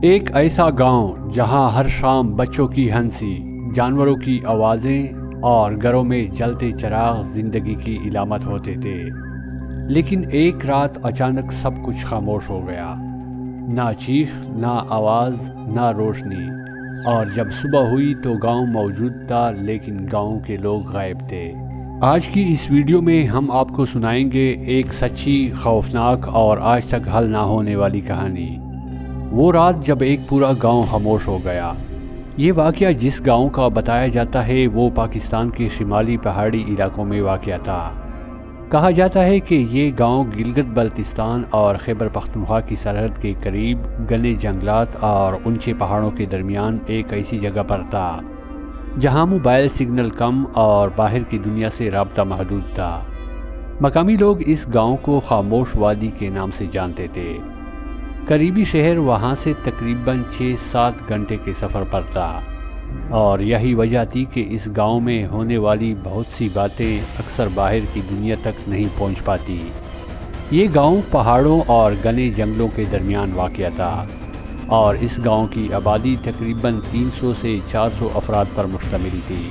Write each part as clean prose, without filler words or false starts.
ایک ایسا گاؤں جہاں ہر شام بچوں کی ہنسی، جانوروں کی آوازیں اور گھروں میں جلتے چراغ زندگی کی علامت ہوتے تھے۔ لیکن ایک رات اچانک سب کچھ خاموش ہو گیا، نہ چیخ، نہ آواز، نہ روشنی۔ اور جب صبح ہوئی تو گاؤں موجود تھا لیکن گاؤں کے لوگ غائب تھے۔ آج کی اس ویڈیو میں ہم آپ کو سنائیں گے ایک سچی، خوفناک اور آج تک حل نہ ہونے والی کہانی۔ وہ رات جب ایک پورا گاؤں خاموش ہو گیا۔ یہ واقعہ جس گاؤں کا بتایا جاتا ہے وہ پاکستان کے شمالی پہاڑی علاقوں میں واقع تھا۔ کہا جاتا ہے کہ یہ گاؤں گلگت بلتستان اور خیبر پختونخوا کی سرحد کے قریب گھنے جنگلات اور اونچے پہاڑوں کے درمیان ایک ایسی جگہ پر تھا جہاں موبائل سگنل کم اور باہر کی دنیا سے رابطہ محدود تھا۔ مقامی لوگ اس گاؤں کو خاموش وادی کے نام سے جانتے تھے۔ قریبی شہر وہاں سے تقریباً 6-7 گھنٹے کے سفر پر تھا، اور یہی وجہ تھی کہ اس گاؤں میں ہونے والی بہت سی باتیں اکثر باہر کی دنیا تک نہیں پہنچ پاتی۔ یہ گاؤں پہاڑوں اور گھنے جنگلوں کے درمیان واقع تھا، اور اس گاؤں کی آبادی تقریباً 300 سے 400 افراد پر مشتمل تھی۔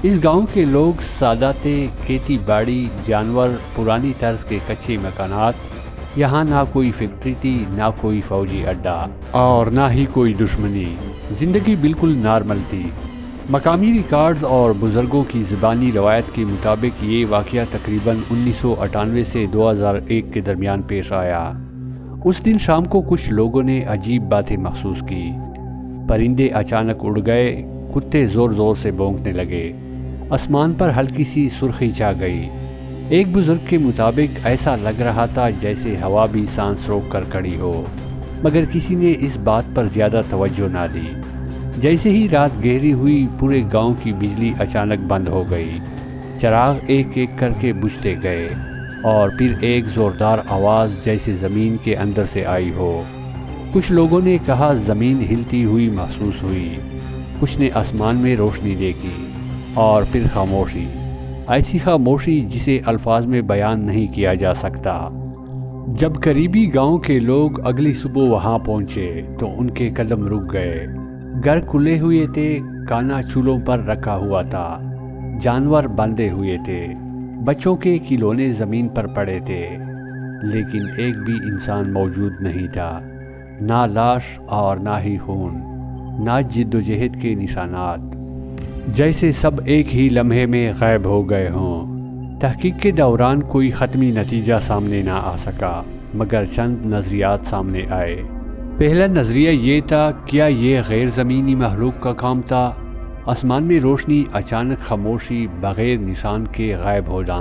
اس گاؤں کے لوگ سادہ تھے، کھیتی باڑی، جانور، پرانی طرز کے کچے مکانات۔ یہاں نہ کوئی فیکٹری تھی، نہ کوئی فوجی اڈا، اور نہ ہی کوئی دشمنی۔ زندگی بالکل نارمل تھی۔ مقامی ریکارڈز اور بزرگوں کی زبانی روایت کے مطابق یہ واقعہ تقریباً 1998 سے 2001 کے درمیان پیش آیا۔ اس دن شام کو کچھ لوگوں نے عجیب باتیں محسوس کی۔ پرندے اچانک اڑ گئے، کتے زور زور سے بھونکنے لگے، آسمان پر ہلکی سی سرخی چھا گئی۔ ایک بزرگ کے مطابق ایسا لگ رہا تھا جیسے ہوا بھی سانس روک کر کھڑی ہو، مگر کسی نے اس بات پر زیادہ توجہ نہ دی۔ جیسے ہی رات گہری ہوئی، پورے گاؤں کی بجلی اچانک بند ہو گئی، چراغ ایک ایک کر کے بجھتے گئے، اور پھر ایک زوردار آواز جیسے زمین کے اندر سے آئی ہو۔ کچھ لوگوں نے کہا زمین ہلتی ہوئی محسوس ہوئی، کچھ نے آسمان میں روشنی دیکھی، اور پھر خاموشی، ایسی خاموشی جسے الفاظ میں بیان نہیں کیا جا سکتا۔ جب قریبی گاؤں کے لوگ اگلی صبح وہاں پہنچے تو ان کے قدم رک گئے۔ گھر کھلے ہوئے تھے، کھانا چولہوں پر رکھا ہوا تھا، جانور بندھے ہوئے تھے، بچوں کے کھلونے زمین پر پڑے تھے، لیکن ایک بھی انسان موجود نہیں تھا۔ نہ لاش اور نہ ہی خون، نہ جدوجہد کے نشانات، جیسے سب ایک ہی لمحے میں غائب ہو گئے ہوں۔ تحقیق کے دوران کوئی حتمی نتیجہ سامنے نہ آ سکا، مگر چند نظریات سامنے آئے۔ پہلا نظریہ یہ تھا، کیا یہ غیر زمینی مخلوق کا کام تھا؟ آسمان میں روشنی، اچانک خاموشی، بغیر نشان کے غائب ہونا۔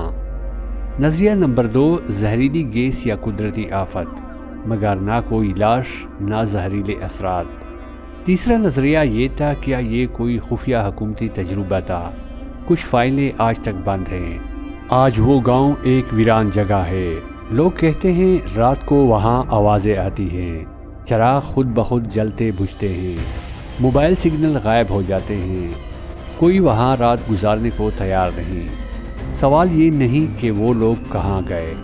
نظریہ نمبر 2، زہریلی گیس یا قدرتی آفت، مگر نہ کوئی لاش، نہ زہریلے اثرات۔ تیسرا نظریہ یہ تھا، کیا یہ کوئی خفیہ حکومتی تجربہ تھا؟ کچھ فائلیں آج تک بند ہیں۔ آج وہ گاؤں ایک ویران جگہ ہے۔ لوگ کہتے ہیں رات کو وہاں آوازیں آتی ہیں، چراغ خود بخود جلتے بجھتے ہیں، موبائل سگنل غائب ہو جاتے ہیں، کوئی وہاں رات گزارنے کو تیار نہیں۔ سوال یہ نہیں کہ وہ لوگ کہاں گئے،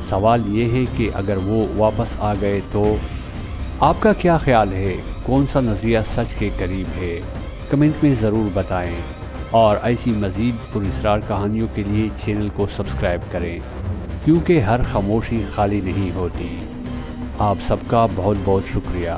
سوال یہ ہے کہ اگر وہ واپس آ گئے تو؟ آپ کا کیا خیال ہے؟ کون سا نظریہ سچ کے قریب ہے؟ کمنٹ میں ضرور بتائیں، اور ایسی مزید پراسرار کہانیوں کے لیے چینل کو سبسکرائب کریں، کیونکہ ہر خاموشی خالی نہیں ہوتی۔ آپ سب کا بہت بہت شکریہ۔